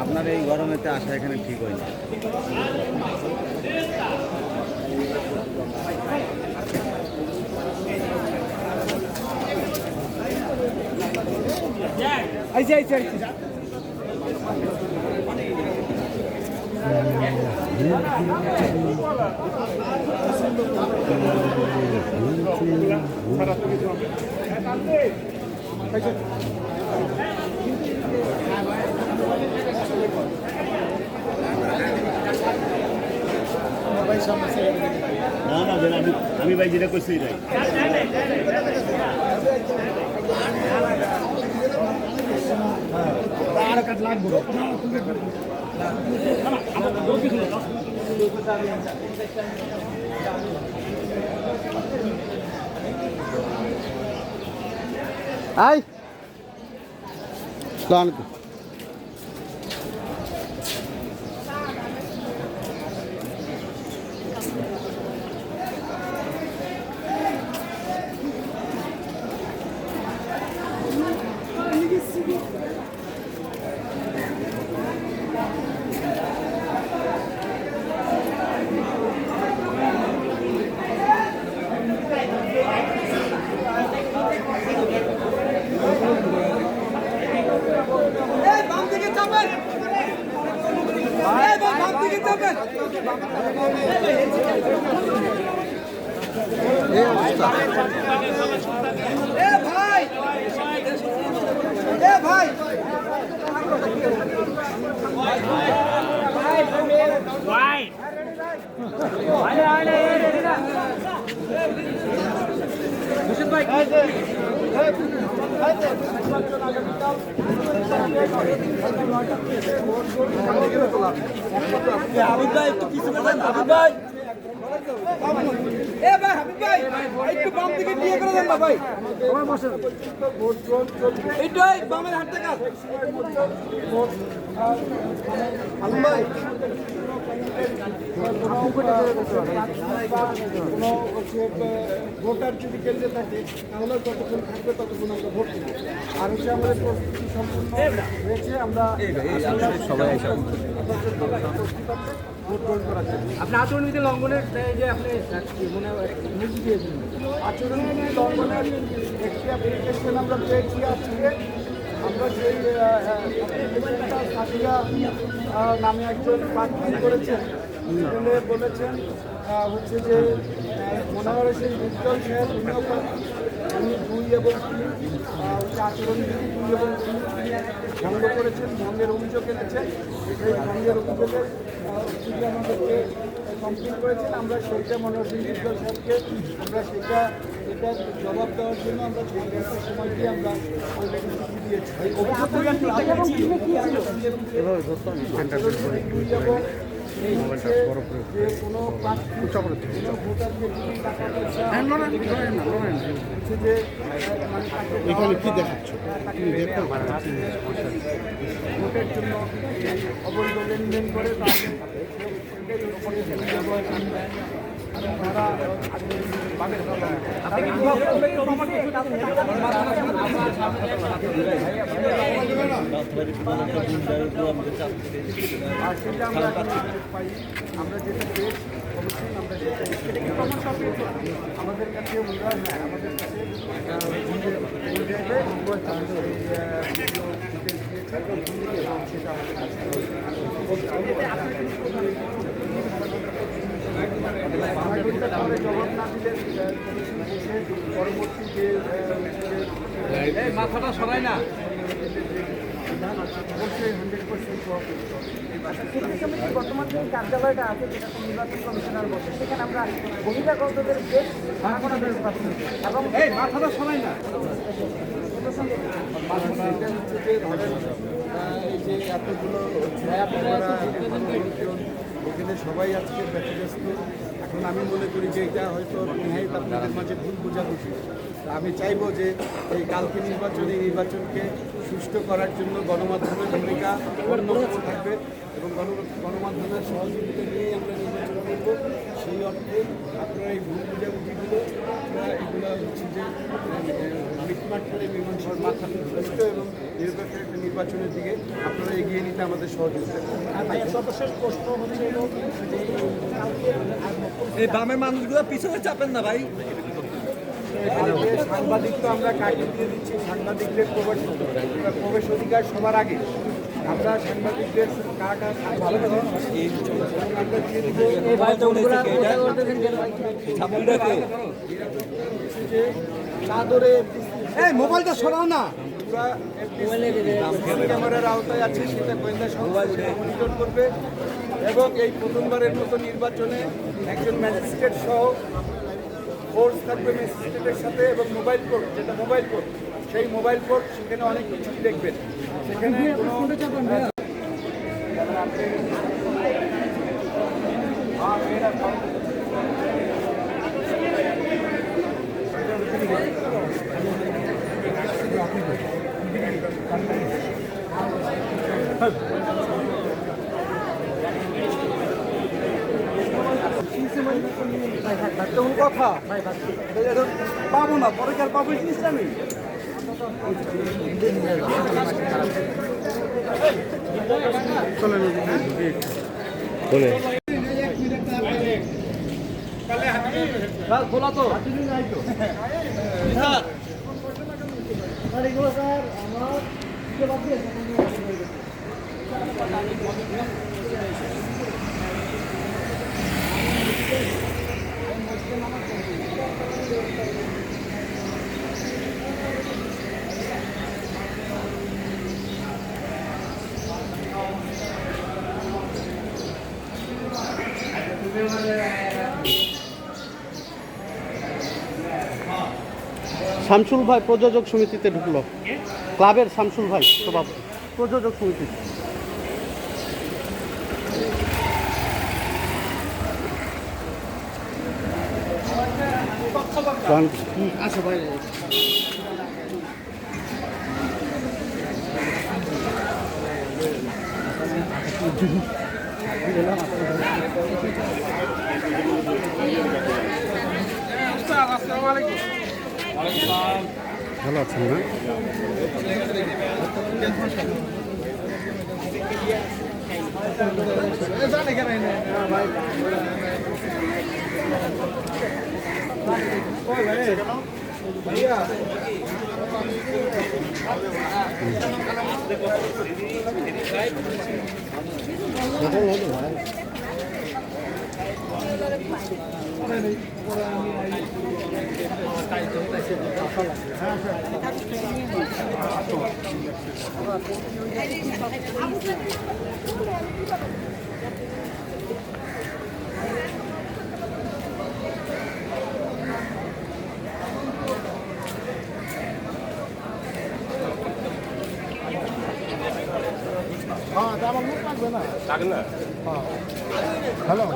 আপনার এই গরমেতে আসা এখানে ঠিক হয় না। আইসি আইসি আইসি না না আমি ভাই যেটা করছি তাই আই আসসালামু আলাইকুম এই অবস্থা ভাই একটু বাম দিকে দিয়ে করে দেন না ভাই এইটাই বামের হাত থেকে ভাই ভোটার যদি কেন্দ্রে থাকে তাহলে যতক্ষণ থাকবে ততক্ষণ আমরা ভোট দেব আর হচ্ছে আমাদের প্রস্তুতি সম্পূর্ণ হয়েছে আমরা সবাই ভোট গ্রহণ করার জন্য আপনি আচরণবিধি লঙ্ঘনের যে আপনি মনে নির্দেশ দিয়েছেন আচরণবিধি লঙ্ঘনের একটি অ্যাপ্লিকেশন আমরা পেয়েছি আজকে আমরা সেই অ্যাপ্লিকেশনটা সাদিয়া নামে একজন প্রার্থী করেছেন বলেছেন হচ্ছে যে মনোহরের সেই উজ্জ্বল সাহেব উনি 2 এবং 3 আচরণবিধি 2 এবং 3 ভঙ্গ করেছেন ভঙ্গের অভিযোগ এনেছেন সেই ভঙ্গের অভিযোগের যদি আমাদেরকে কমপ্লিট করেছেন আমরা সেইটা মনোহর সিং উজ্জ্বল সাহেবকে আমরা এটা জবাব দেওয়ার জন্য আমরা 6 ঘন্টার সময় দিয়ে আমরা অলরেডি চিঠি দিয়েছি এবং যে কোনো এখানে কি দেখাচ্ছ ভোটের জন্য অবৈধ লেনদেন করে আর সেটা আমরা পাই আমরা যেটা পেয়েছি অবশ্যই আমরা সেটা আমাদের কাছে আমাদের কাছে সেটা আমাদের কাছে জবাব না দিলে পরবর্তী যে মাথাটা সরাই না অবশ্যই 100% বর্তমান যে কার্যালয়টা আছে যেটা নির্বাচন কমিশনার বসে সেখানে আমরা বহিরাগতদের বেশ ভাড়া বেশ পাচ্ছি এবং এই মাথাটা সরাই না এই যে এতগুলো এখানে সবাই আজকে ব্যতিব্যস্ত এখন আমি মনে করি যে এটা হয়তো নেহায়ত আপনাদের মাঝে ভুল বোঝাবুঝি আমি চাইবো যে এই কালকে নির্বাচনকে সুষ্ঠু করার জন্য গণমাধ্যমের ভূমিকা অন্যতম থাকবে এবং গণমাধ্যমের সহযোগিতা নিয়েই আমরা নির্বাচন করব। সেই অর্থে আপনারা এই ভুল বুঝাবুঝিগুলো এগুলো হচ্ছে যে মিটমাট করে মীমাংসার মাথা সুস্থ এবং নিরপেক্ষ একটা নির্বাচনের দিকে আপনারা এগিয়ে নিতে আমাদের সহযোগিতা করবেন। সর্বশেষ প্রশ্ন হচ্ছে এই বামের মানুষগুলো পিছনে চাপেন না ভাই। সাংবাদিক তো আমরা কাকে দিয়ে দিচ্ছি, সাংবাদিকদের প্রবেশ অধিকার সবার আগে আমরা সাংবাদিকদের কাটা ভালো আমরা দিয়ে দিব। চাদরে মোবাইলটা সরাও না। ক্যামেরার আওতায় আছে, সেটা গোয়েন্দা সংস্থা মনিটর করবে এবং এই প্রথমবারের মতো নির্বাচনে একজন ম্যাজিস্ট্রেট সহ ফোর্স থাকবে ম্যাজিস্ট্রেটের সাথে এবং মোবাইল কোর্ট, যেটা মোবাইল কোর্ট, সেই মোবাইল কোর্ট সেখানে অনেক কিছুই দেখবেন। সেখানে কথা পাবো না, পরে কার পাবো জিনিসটা নেই। খোলা তো শামসুল ভাই প্রযোজক সমিতিতে ঢুকলো, ক্লাবের শামসুল ভাই সভাপতি প্রযোজক সমিতি। আচ্ছা ভাই ভালো আছেন না? হ্যালো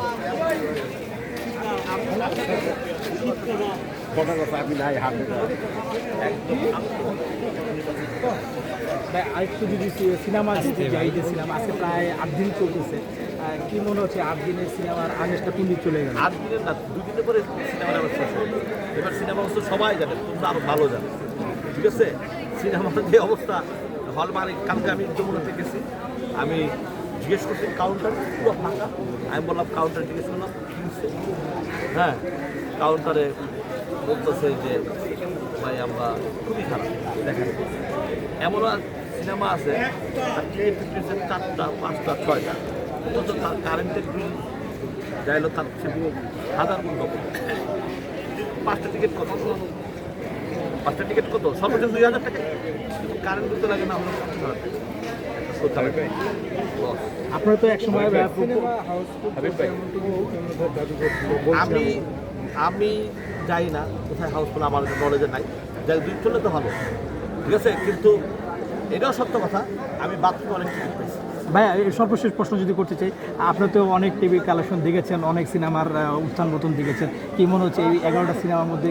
আরেকটু যদি সিনেমা যাই যে সিনেমা আজকে প্রায় 8 দিন চলতেছে, কি মনে হচ্ছে 8 দিনের সিনেমার আমেজটা কোন দিক চলে গেল? 8 দিনের না, 2 দিনের পরে সিনেমাটা আবার শেষ হবে। এবার সিনেমা অবস্থা সবাই জানে, তোমরা আরো ভালো জানো, ঠিক আছে? সিনেমার যে অবস্থা, হল মালিক, কালকে আমি যমুনাতে গেছি, আমি জিজ্ঞেস করছি কাউন্টার পুরো ফাঁকা। আমি বললাম কাউন্টার জিজ্ঞেস করলাম কিনছে, হ্যাঁ কাউন্টারে বলতেছে যে ভাই আমরা খুবই খারাপ। দেখেন এমন সিনেমা আছে তার টিকিট বিক্রি হচ্ছে 4টা 5টা 6টা, অথচ তার কারেন্টের বিল যাইলো তার সে 1000 গুণ কত। 5টা টিকিট কত? 5টা টিকিট কত? সর্বোচ্চ 2000 টাকা, কিন্তু কারেন্ট বিল তো লাগে না হলো 50,000 টাকা। আপনারা তো একসময় আমি যাই না কোথায় হাউসফুল, আমার নলেজে নাই, যাই 2 চললে তো ভালো, ঠিক আছে? কিন্তু এটাও সত্য কথা, আমি বাথরুমে অনেক টিকিট পেয়েছি। ভাইয়া এই সর্বশেষ প্রশ্ন যদি করতে চাই, আপনি তো অনেক টিভি কালেকশন দেখেছেন, অনেক সিনেমার উত্থান পতন দেখেছেন, কি মনে হচ্ছে এই 11টা সিনেমার মধ্যে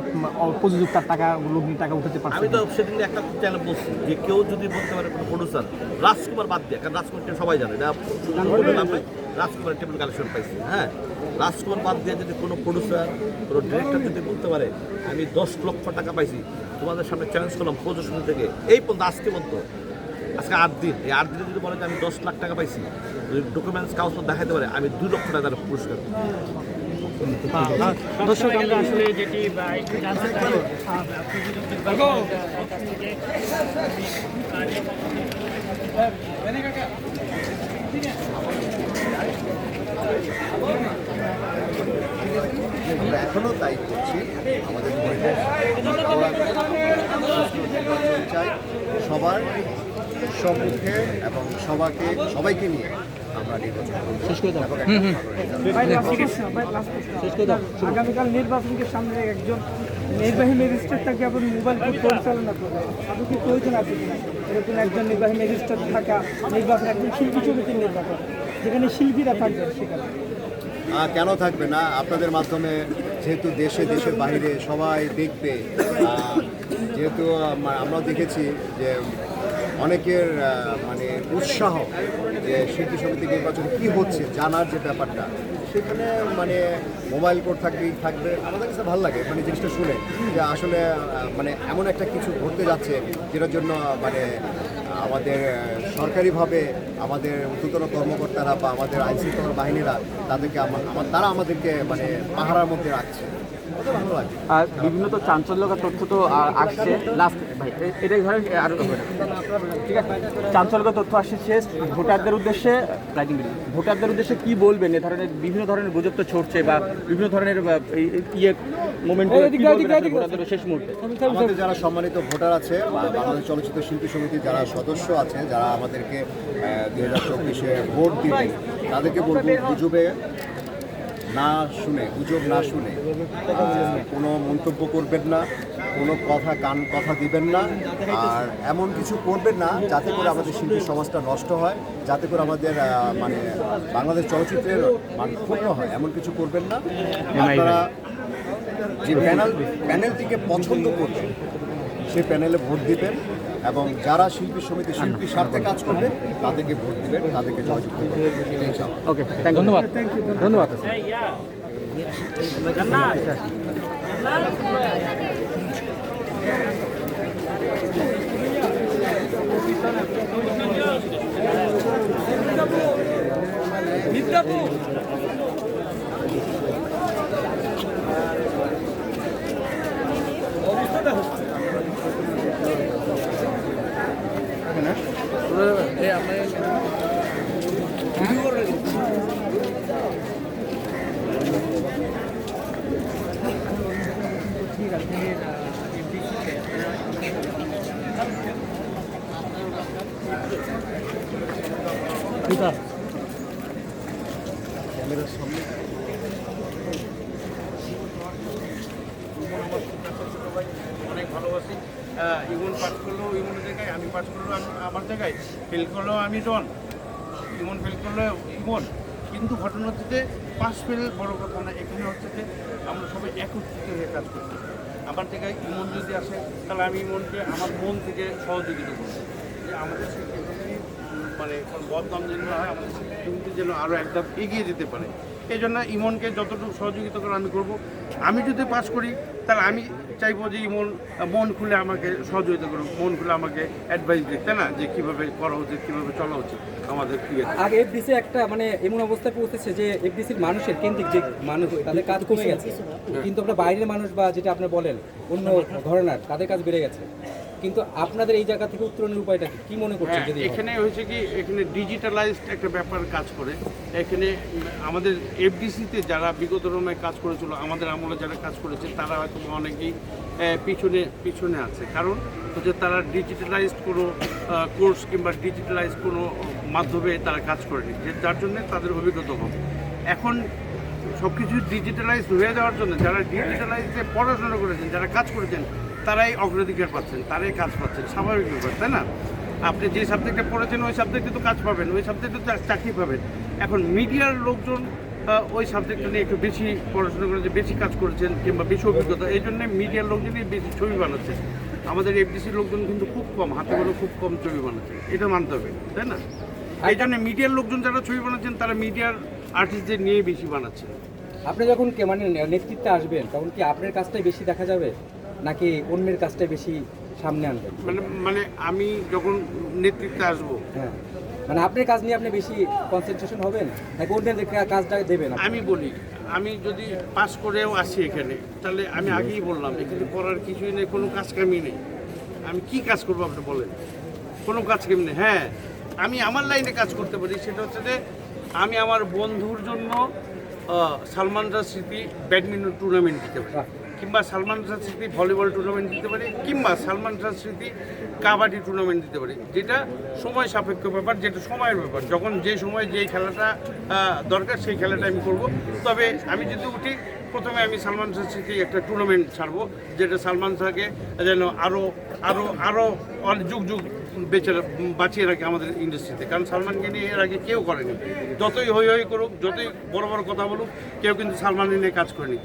প্রযোজক তার টাকা লগ্নি টাকা উঠাতে পারছে? আমি তো সেদিন একটা চ্যানেল বলছি যে কেউ যদি বলতে পারে কোনো প্রডিউসার রাজকুমার বাদ দিয়ে, কারণ রাজকুমারকে সবাই জানে এটা রাজকুমারের টেবিল কালেকশন পাইছি, হ্যাঁ, রাজকুমার বাদ দিয়ে যদি কোনো প্রডিউসার কোনো ডিরেক্টর যদি বলতে পারে আমি 10 লক্ষ টাকা পাইছি, তোমাদের সামনে চ্যালেঞ্জ করলাম প্রদর্শনী থেকে এই পর্যন্ত আজকে পর্যন্ত, আজকে 8 দিন, এই 8 দিনে যদি বলে যে আমি 10 লাখ টাকা পাইছি, যদি ডকুমেন্টস কাগজ দেখাতে পারে আমি 2 লক্ষ টাকা তার পুরস্কার দিই। দর্শক আমরা আসলে যেটি একটু জানতে চাই আমরা এখনও তাই করছি। আমাদের পরিবেশ চাই সবার সম্মুখে এবং সবাইকে নিয়ে আমরা নির্বাচন আগামীকাল নির্বাচনকে সামনে একজন নির্বাহী ম্যাজিস্ট্রেট তাকে আবার মোবাইল ফোন পরিচালনা করবে, আপনি কি প্রয়োজন আছে কিনা এরকম একজন নির্বাহী ম্যাজিস্ট্রেট থাকা নির্বাচন, একজন শিল্পী সমিতির নির্বাচন যেখানে শিল্পীরা থাকবেন সেখানে? কেন থাকবে না? আপনাদের মাধ্যমে যেহেতু দেশে দেশের বাইরে সবাই দেখবে, যেহেতু আমরাও দেখেছি যে অনেকের মানে উৎসাহ যে শিল্পী সমিতি নির্বাচনে কী হচ্ছে জানার যে ব্যাপারটা, সেখানে মানে মোবাইল কোড থাকবে। আমাদের কাছে ভালো লাগে মানে জিনিসটা শুনে যে আসলে মানে এমন একটা কিছু ঘটতে যাচ্ছে যেটার জন্য মানে আমাদের সরকারিভাবে আমাদের ঊর্ধ্বতন কর্মকর্তারা বা আমাদের আইনশৃঙ্খলা বাহিনীরা তারা আমাদেরকে মানে পাহারার মধ্যে রাখছে। ভালো লাগে। আর বিভিন্ন তো চাঞ্চল্যকর তথ্য তো আসছে লাস্ট ভাই এটাই ধরেন আর ঠিক আছে, চাঞ্চল্যকর তথ্য আসছে ভোটারদের উদ্দেশ্যে কি বলবেন? এ ধরনের বিভিন্ন ধরনের গুজব তো ছড়ছে বা বিভিন্ন ধরনের মোমেন্টে ভোটারদের শেষ মুহূর্তে আমাদের যারা সম্মানিত ভোটার আছে বা বাংলাদেশ চলচ্চিত্র শিল্পী সমিতির যারা সদস্য আছে, যারা আমাদেরকে 2024-এ ভোট দিবেন, তাদেরকে বলবো গুজব না শুনে কোনো মন্তব্য করবেন না, কোনো কথা দিবেন না, আর এমন কিছু করবেন না যাতে করে আমাদের শিল্পী সমাজটা নষ্ট হয়, যাতে করে আমাদের মানে বাংলাদেশ চলচ্চিত্রের মান ক্ষুণ্ণ হয়, এমন কিছু করবেন না। আপনারা যে প্যানেলটিকে পছন্দ করবেন সেই প্যানেলে ভোট দিবেন এবং যারা শিল্পী স্বার্থে কাজ করবে তাদেরকে ভোট দিবেন, তাদেরকে জয়যুক্ত করবেন। এটাই চাওয়া। ওকে, ধন্যবাদ। অনেক ভালোবাসি। ইমন পাস করলেও ইমনের জায়গায়, আমি পাস করলেও আমার জায়গায়, ফেল করলেও আমি ডন, ইমন ফেল করলেও ইমন। কিন্তু ঘটনা হচ্ছে যে পাস ফেল বড় কথা না, এখানে হচ্ছে যে আমরা সবাই একত্রিত হয়ে কাজ করছি। আমার জায়গায় ইমন যদি আসে তাহলে আমি ইমনকে আমার মন থেকে সহযোগিতা করবো যে আমাদের শিল্পী মানে বদনাম যেন না হয়, আমাদের শিল্পী যেন আরও একদম এগিয়ে যেতে পারে। এই জন্য ইমনকে যতটুকু সহযোগিতা করে আমি করব। আমি যদি পাস করি তাহলে আমি চাইবো যে ইমন মন খুলে আমাকে সহযোগিতা করুক, মন খুলে আমাকে অ্যাডভাইস দিক, তাই না, যে কীভাবে করা উচিত, কীভাবে চলা উচিত আমাদের আগে এফডিসি একটা মানে এমন অবস্থায় পৌঁছেছে যে এফডিসির মানুষের কেন্দ্রিক যে মানুষ তাদের কাজ কমে গেছে, কিন্তু আমরা বাইরের মানুষ বা যেটা আপনি বলেন অন্য ঘরানার তাদের কাজ বেড়ে গেছে। কিন্তু আপনাদের এই জায়গা থেকে উত্তরণের উপায়টা কি মনে করছেন? যদি এখানে হয়েছে কি, এখানে ডিজিটালাইজড একটা ব্যাপার কাজ করে। এখানে আমাদের এফডিসিতে যারা বিগত সময়ে কাজ করেছিল, আমাদের আমলে যারা কাজ করেছে, তারা হয়তো অনেকেই পিছনে আছে। কারণ হচ্ছে তারা ডিজিটালাইজড কোনো কোর্স কিংবা ডিজিটালাইজড কোনো মাধ্যমে তারা কাজ করেনি, যার জন্য তাদের অভিজ্ঞতা কম। এখন সব কিছু ডিজিটালাইজড হয়ে যাওয়ার জন্য যারা ডিজিটালাইজে পড়াশোনা করেছেন, যারা কাজ করেছেন, তারাই অগ্রাধিকার পাচ্ছেন, তারাই কাজ পাচ্ছেন, স্বাভাবিক ব্যাপার, তাই না? আপনি যে সাবজেক্টে পড়েছেন ওই সাবজেক্টে তো কাজ পাবেন, ওই সাবজেক্টে তো চাকরি পাবেন। এখন মিডিয়ার লোকজন ওই সাবজেক্টটা নিয়ে একটু বেশি পড়াশোনা করেছে, বেশি কাজ করেছেন কিংবা বেশি অভিজ্ঞতা, এই জন্য মিডিয়ার লোকজনই বেশি ছবি বানাচ্ছে। আমাদের এফডিসির লোকজন কিন্তু খুব কম, হাতে করে খুব কম ছবি বানাচ্ছে, এটা মানতে হবে, তাই না? এই জন্য মিডিয়ার লোকজন যারা ছবি বানাচ্ছেন তারা মিডিয়ার আর্টিস্টদের নিয়ে বেশি বানাচ্ছে। আপনি যখন মানে নেতৃত্বে আসবেন তখন কি আপনার কাজটাই বেশি দেখা যাবে নাকি অন্যের কাজটাই বেশি সামনে আনবেন? মানে আমি যখন নেতৃত্বে আসবো, হ্যাঁ, মানে আপনার কাজ নিয়ে আপনি বেশি কনসেন্ট্রেশন হবেন নাকি অন্যের কাজটা দেবেন? আমি বলি, আমি যদি পাস করেও আসি এখানে, তাহলে আমি আগেই বললাম এখানে করার কিছুই নেই, কোনো কাজ কামই নেই। আমি কি কাজ করবো আপনি বলেন? কোনো কাজ কামি নেই। হ্যাঁ, আমি আমার লাইনে কাজ করতে পারি, সেটা হচ্ছে যে আমি আমার বন্ধুর জন্য সালমান শাহ স্মৃতি ব্যাডমিন্টন টুর্নামেন্ট দিতে পারি, কিংবা সালমান শাহ স্মৃতি ভলিবল টুর্নামেন্ট দিতে পারি, কিংবা সালমান শাহ স্মৃতি কাবাডি টুর্নামেন্ট দিতে পারি, যেটা সময় সাপেক্ষ ব্যাপার, যেটা সময়ের ব্যাপার। যখন যে সময় যেই খেলাটা দরকার সেই খেলাটা আমি করব। তবে আমি যদি উঠি, প্রথমে আমি সালমান শাহ স্মৃতি একটা টুর্নামেন্ট ছাড়বো, যেটা সালমান শাহকে যেন আরও আরও আরও যুগ যুগ বাঁচিয়ে রাখে আমাদের ইন্ডাস্ট্রিতে। কারণ সালমানকে নিয়ে এর আগে কেউ করেনি, যতই হই হই করুক, যতই বড় বড় কথা বলুক, কেউ কিন্তু সালমানকে নিয়ে কাজ করেনি।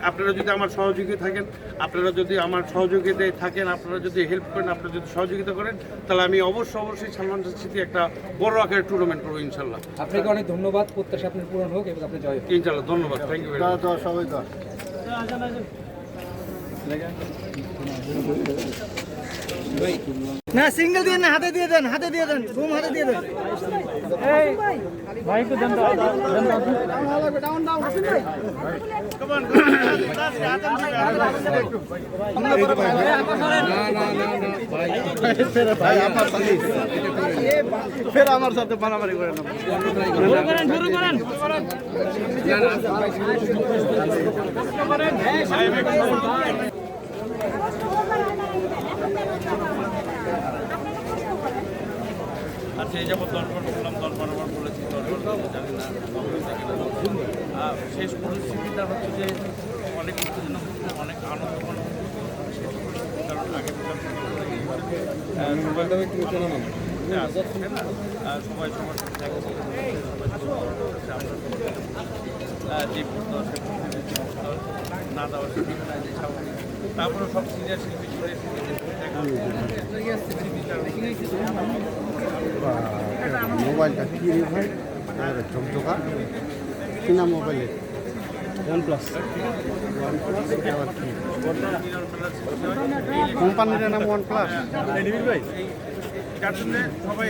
আপনারা যদি আমার সহযোগী থাকেন, আপনারা যদি আমার সহযোগিতায় থাকেন, আপনারা যদি হেল্প করেন, আপনারা যদি সহযোগিতা করেন, তাহলে আমি অবশ্যই সালমান শাহ স্মৃতি একটা বড় আকারের টুর্নামেন্ট করবো ইনশাল্লাহ। আপনাকে অনেক ধন্যবাদ, প্রত্যাশা আপনার পূরণ হোক এবং আপনি জয় হোক। ইনশাল্লাহ, ধন্যবাদ, থ্যাংক ইউ ভেরি মাচ। সবাই তো না সিঙ্গেল দিয়ে না, হাতে দিয়ে দেন, হাতে দিয়ে দেন, ঘুম হাতে দিয়ে দেন। এই ভাই একটু দেন তো, দেন তো। ফের আমার সাথে মারামারি করে না। শুরু করেন। আচ্ছা, এই যাবত দরবার করলাম, দরবার আবার বলেছি, দরবার জানি না শেষ পরিস্থিতিটা হচ্ছে যে অনেক উত্তেজনা হচ্ছে, অনেক আনন্দ, কারণ আগে সবাই সবার যে না দেওয়ার তারপরে সব সিনিয়র শিল্পী চলে মোবাইলটা কি রে ভাই, ঝকঝকা কিনা মোবাইলের OnePlus কোম্পানির নাম OnePlus। যার জন্য সবাই